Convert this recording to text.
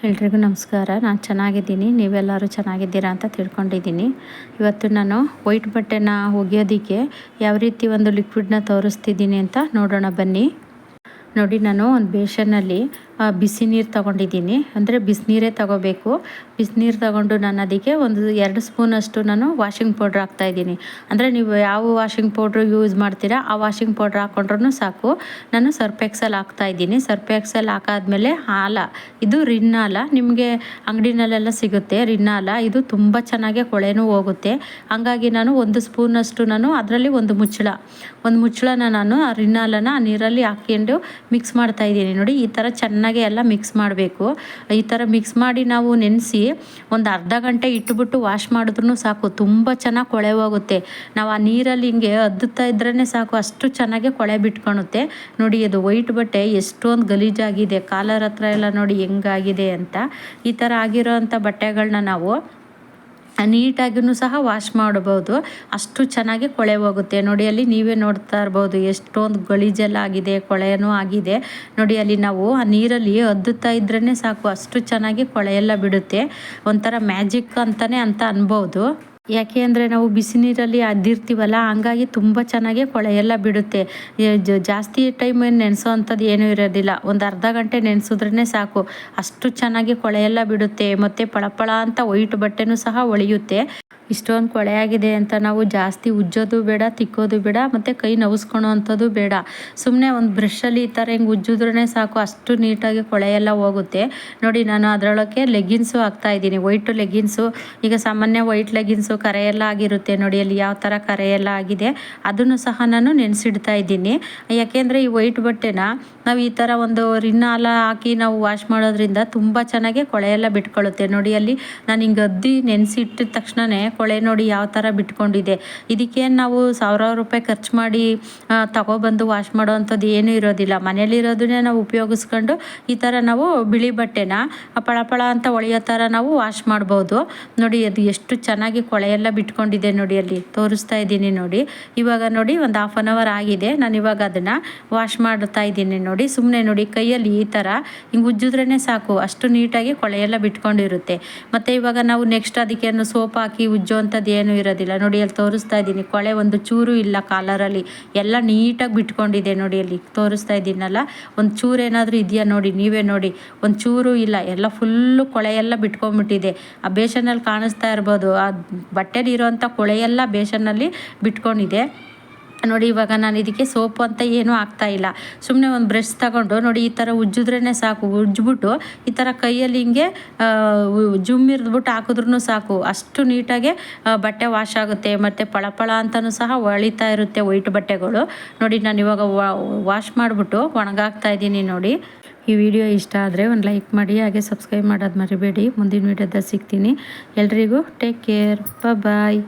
ಎಲ್ರಿಗೂ ನಮಸ್ಕಾರ. ನಾನು ಚೆನ್ನಾಗಿದ್ದೀನಿ, ನೀವೆಲ್ಲರೂ ಚೆನ್ನಾಗಿದ್ದೀರಾ ಅಂತ ತಿಳ್ಕೊಂಡಿದ್ದೀನಿ. ಇವತ್ತು ನಾನು ವೈಟ್ ಬಟ್ಟೆನ ಒಗೆಯೋದಕ್ಕೆ ಯಾವ ರೀತಿ ಒಂದು ಲಿಕ್ವಿಡ್ನ ತೋರಿಸ್ತಿದ್ದೀನಿ ಅಂತ ನೋಡೋಣ ಬನ್ನಿ. ನೋಡಿ, ನಾನು ಒಂದು ಬೇಸನ್ನಲ್ಲಿ ಬಿಸಿ ನೀರು ತೊಗೊಂಡಿದ್ದೀನಿ. ಅಂದರೆ ಬಿಸಿನೀರೇ ತೊಗೋಬೇಕು. ಬಿಸಿನೀರು ತೊಗೊಂಡು ನಾನು ಅದಕ್ಕೆ ಒಂದು 2 ಸ್ಪೂನಷ್ಟು ನಾನು ವಾಷಿಂಗ್ ಪೌಡ್ರ್ ಹಾಕ್ತಾಯಿದ್ದೀನಿ. ಅಂದರೆ ನೀವು ಯಾವ ವಾಷಿಂಗ್ ಪೌಡ್ರು ಯೂಸ್ ಮಾಡ್ತೀರಾ ಆ ವಾಷಿಂಗ್ ಪೌಡ್ರ್ ಹಾಕ್ಕೊಂಡ್ರೂ ಸಾಕು. ನಾನು ಸರ್ಫ್ ಎಕ್ಸೆಲ್ ಹಾಕ್ತಾಯಿದ್ದೀನಿ. ಸರ್ಫ್ ಎಕ್ಸೆಲ್ ಹಾಕಾದ್ಮೇಲೆ ಹಾಲ, ಇದು ರಿನ್ ಹಾಲ, ನಿಮಗೆ ಅಂಗಡಿನಲ್ಲೆಲ್ಲ ಸಿಗುತ್ತೆ ರಿನ್ ಹಾಲ. ಇದು ತುಂಬ ಚೆನ್ನಾಗಿ ಕೊಳೆನೂ ಹೋಗುತ್ತೆ. ಹಾಗಾಗಿ ನಾನು 1 ಸ್ಪೂನಷ್ಟು ನಾನು ಅದರಲ್ಲಿ ಒಂದು ಮುಚ್ಚಳನ ನಾನು ಆ ರಿನ್ ಹಾಲನ್ನು ಆ ನೀರಲ್ಲಿ ಹಾಕ್ಕೊಂಡು ಮಿಕ್ಸ್ ಮಾಡ್ತಾಯಿದ್ದೀನಿ. ನೋಡಿ, ಈ ಥರ ಚೆನ್ನಾಗಿ ಎಲ್ಲ ಮಿಕ್ಸ್ ಮಾಡಬೇಕು. ಈ ಥರ ಮಿಕ್ಸ್ ಮಾಡಿ ನಾವು ನೆನೆಸಿ ಒಂದು ಅರ್ಧ ಗಂಟೆ ಇಟ್ಟುಬಿಟ್ಟು ವಾಶ್ ಮಾಡಿದ್ರೂ ಸಾಕು. ತುಂಬ ಚೆನ್ನಾಗಿ ಕೊಳೆ ಹೋಗುತ್ತೆ. ನಾವು ಆ ನೀರಲ್ಲಿ ಹಿಂಗೆ ಅದ್ದುತ್ತಾ ಇದ್ರೇ ಸಾಕು, ಅಷ್ಟು ಚೆನ್ನಾಗಿ ಕೊಳೆ ಬಿಟ್ಕೊಳುತ್ತೆ. ನೋಡಿ, ಅದು ವೈಟ್ ಬಟ್ಟೆ ಎಷ್ಟೊಂದು ಗಲೀಜಾಗಿದೆ. ಕಾಲರ್ ಹತ್ರ ಎಲ್ಲ ನೋಡಿ ಹೆಂಗಾಗಿದೆ ಅಂತ. ಈ ಥರ ಆಗಿರೋ ಅಂಥ ಬಟ್ಟೆಗಳನ್ನ ನಾವು ನೀಟಾಗಿಯೂ ಸಹ ವಾಶ್ ಮಾಡ್ಬೋದು. ಅಷ್ಟು ಚೆನ್ನಾಗಿ ಕೊಳೆ ಹೋಗುತ್ತೆ. ನೋಡಿ, ಅಲ್ಲಿ ನೀವೇ ನೋಡ್ತಾ ಇರ್ಬೋದು ಎಷ್ಟೊಂದು ಗಲೀಜೆಲ್ಲ ಆಗಿದೆ, ಕೊಳೆನೂ ಆಗಿದೆ. ನೋಡಿ, ಅಲ್ಲಿ ನಾವು ಆ ನೀರಲ್ಲಿ ಅದ್ದುತ್ತಾ ಇದ್ರೇ ಸಾಕು, ಅಷ್ಟು ಚೆನ್ನಾಗಿ ಕೊಳೆಯೆಲ್ಲ ಬಿಡುತ್ತೆ. ಒಂಥರ ಮ್ಯಾಜಿಕ್ ಅಂತಲೇ ಅಂತ ಅನ್ಬೋದು. ಯಾಕೆ ಅಂದರೆ ನಾವು ಬಿಸಿ ನೀರಲ್ಲಿ ಅದ್ದಿರ್ತೀವಲ್ಲ, ಹಂಗಾಗಿ ತುಂಬ ಚೆನ್ನಾಗಿ ಕೊಳೆ ಎಲ್ಲ ಬಿಡುತ್ತೆ. ಜಾಸ್ತಿ ಟೈಮ್ ಏನು ನೆನೆಸೋ ಅಂಥದ್ದು ಏನೂ ಇರೋದಿಲ್ಲ. ಒಂದು ಅರ್ಧ ಗಂಟೆ ನೆನೆಸಿದ್ರೇ ಸಾಕು, ಅಷ್ಟು ಚೆನ್ನಾಗಿ ಕೊಳೆ ಎಲ್ಲ ಬಿಡುತ್ತೆ. ಮತ್ತು ಪಳಪಳ ಅಂತ ವೈಟ್ ಬಟ್ಟೆನೂ ಸಹ ಹೊಳೆಯುತ್ತೆ. ಇಷ್ಟೊಂದು ಕೊಳೆ ಆಗಿದೆ ಅಂತ ನಾವು ಜಾಸ್ತಿ ಉಜ್ಜೋದು ಬೇಡ, ತಿಕ್ಕೋದು ಬೇಡ, ಮತ್ತು ಕೈ ನವಸ್ಕೊಳೋ ಅಂಥದ್ದು ಬೇಡ. ಸುಮ್ಮನೆ ಒಂದು ಬ್ರಷಲ್ಲಿ ಈ ಥರ ಹಿಂಗೆ ಉಜ್ಜಿದ್ರೇ ಸಾಕು, ಅಷ್ಟು ನೀಟಾಗಿ ಕೊಳೆ ಎಲ್ಲ ಹೋಗುತ್ತೆ. ನೋಡಿ, ನಾನು ಅದರೊಳಗೆ ಲೆಗ್ಗಿನ್ಸು ಹಾಕ್ತಾಯಿದ್ದೀನಿ, ವೈಟ್ ಲೆಗ್ಗಿನ್ಸು. ಈಗ ಸಾಮಾನ್ಯ ವೈಟ್ ಲೆಗ್ಗಿನ್ಸು ಕರೆ ಎಲ್ಲ ಆಗಿರುತ್ತೆ. ನೋಡಿ, ಅಲ್ಲಿ ಯಾವ ಥರ ಕರೆ ಎಲ್ಲ ಆಗಿದೆ ಅದನ್ನು ಸಹ ನಾನು ನೆನೆಸಿಡ್ತಾ ಇದ್ದೀನಿ. ಯಾಕೆಂದರೆ ಈ ವೈಟ್ ಬಟ್ಟೆನ ನಾವು ಈ ಥರ ಒಂದು ರಿನ್ ಹಾಲ ಹಾಕಿ ನಾವು ವಾಶ್ ಮಾಡೋದ್ರಿಂದ ತುಂಬ ಚೆನ್ನಾಗಿ ಕೊಳೆ ಎಲ್ಲ ಬಿಟ್ಕೊಳ್ಳುತ್ತೆ. ನೋಡಿ, ಅಲ್ಲಿ ನಾನು ಹಿಂಗೆ ಅದ್ದಿ ನೆನೆಸಿಟ್ಟಿದ ತಕ್ಷಣವೇ ಕೊಳೆ ನೋಡಿ ಯಾವ ಥರ ಬಿಟ್ಕೊಂಡಿದೆ. ಇದಕ್ಕೇನು ನಾವು ಸಾವಿರಾರು ರೂಪಾಯಿ ಖರ್ಚು ಮಾಡಿ ತಗೊಬಂದು ವಾಶ್ ಮಾಡೋ ಅಂಥದ್ದು ಏನೂ ಇರೋದಿಲ್ಲ. ಮನೇಲಿರೋದನ್ನೇ ನಾವು ಉಪಯೋಗಿಸ್ಕೊಂಡು ಈ ಥರ ನಾವು ಬಿಳಿ ಬಟ್ಟೆನ ಪಳಪಳ ಅಂತ ಹೊಳೆಯೋ ಥರ ನಾವು ವಾಶ್ ಮಾಡ್ಬೋದು. ನೋಡಿ, ಅದು ಎಷ್ಟು ಚೆನ್ನಾಗಿ ಕೊಳೆ ಎಲ್ಲ ಬಿಟ್ಕೊಂಡಿದೆ. ನೋಡಿ, ಅಲ್ಲಿ ತೋರಿಸ್ತಾ ಇದ್ದೀನಿ. ನೋಡಿ, ಇವಾಗ ನೋಡಿ ಒಂದು 1/2 hour ಆಗಿದೆ. ನಾನು ಇವಾಗ ಅದನ್ನು ವಾಶ್ ಮಾಡ್ತಾ ಇದ್ದೀನಿ. ನೋಡಿ, ಸುಮ್ಮನೆ ನೋಡಿ ಕೈಯಲ್ಲಿ ಈ ಥರ ಹಿಂಗೆ ಉಜ್ಜಿದ್ರೇ ಸಾಕು, ಅಷ್ಟು ನೀಟಾಗಿ ಕೊಳೆ ಎಲ್ಲ ಬಿಟ್ಕೊಂಡಿರುತ್ತೆ. ಮತ್ತು ಇವಾಗ ನಾವು ನೆಕ್ಸ್ಟ್ ಅದಕ್ಕೇನು ಸೋಪ್ ಹಾಕಿ ಉಜ್ಜೋ ಅಂಥದ್ದು ಏನೂ ಇರೋದಿಲ್ಲ. ನೋಡಿ, ಅಲ್ಲಿ ತೋರಿಸ್ತಾ ಇದ್ದೀನಿ, ಕೊಳೆ ಒಂದು ಚೂರು ಇಲ್ಲ ಕಾಲರಲ್ಲಿ, ಎಲ್ಲ ನೀಟಾಗಿ ಬಿಟ್ಕೊಂಡಿದೆ. ನೋಡಿ, ಅಲ್ಲಿ ತೋರಿಸ್ತಾ ಇದ್ದೀನಲ್ಲ, ಒಂದು ಚೂರು ಏನಾದರೂ ಇದೆಯಾ ನೋಡಿ, ನೀವೇ ನೋಡಿ, ಒಂದು ಚೂರು ಇಲ್ಲ, ಎಲ್ಲ ಫುಲ್ಲು ಕೊಳೆ ಎಲ್ಲ ಬಿಟ್ಕೊಂಡ್ಬಿಟ್ಟಿದೆ. ಆ ಬೇಸನಲ್ಲಿ ಕಾಣಿಸ್ತಾ ಇರ್ಬೋದು, ಆ ಬಟ್ಟೆಲಿ ಇರೋವಂಥ ಕೊಳೆಯೆಲ್ಲ ಬೇಸನ್ನಲ್ಲಿ ಬಿಟ್ಕೊಂಡಿದೆ. ನೋಡಿ, ಇವಾಗ ನಾನು ಇದಕ್ಕೆ ಸೋಪು ಅಂತ ಏನೂ ಹಾಕ್ತಾಯಿಲ್ಲ. ಸುಮ್ಮನೆ ಒಂದು ಬ್ರಷ್ ತಗೊಂಡು ನೋಡಿ ಈ ಥರ ಉಜ್ಜಿದ್ರೇ ಸಾಕು. ಉಜ್ಜಿಬಿಟ್ಟು ಈ ಥರ ಕೈಯಲ್ಲಿ ಹಿಂಗೆ ಇರಿದ್ಬಿಟ್ಟು ಹಾಕಿದ್ರೂ ಸಾಕು, ಅಷ್ಟು ನೀಟಾಗೆ ಬಟ್ಟೆ ವಾಶ್ ಆಗುತ್ತೆ. ಮತ್ತು ಪಳಪಳ ಅಂತಲೂ ಸಹ ಹೊಳಿತಾ ಇರುತ್ತೆ ವೈಟ್ ಬಟ್ಟೆಗಳು. ನೋಡಿ, ನಾನು ಇವಾಗ ವಾಶ್ ಮಾಡಿಬಿಟ್ಟು ಒಣಗಾಕ್ತಾ ಇದ್ದೀನಿ. ನೋಡಿ, ಈ ವಿಡಿಯೋ ಇಷ್ಟ ಆದರೆ ಒಂದು ಲೈಕ್ ಮಾಡಿ, ಹಾಗೆ ಸಬ್ಸ್ಕ್ರೈಬ್ ಮಾಡೋದು ಮರಿಬೇಡಿ. ಮುಂದಿನ ವಿಡಿಯೋದಲ್ಲಿ ಸಿಗ್ತೀನಿ. ಎಲ್ರಿಗೂ ಟೇಕ್ ಕೇರ್, ಬಾಯ್.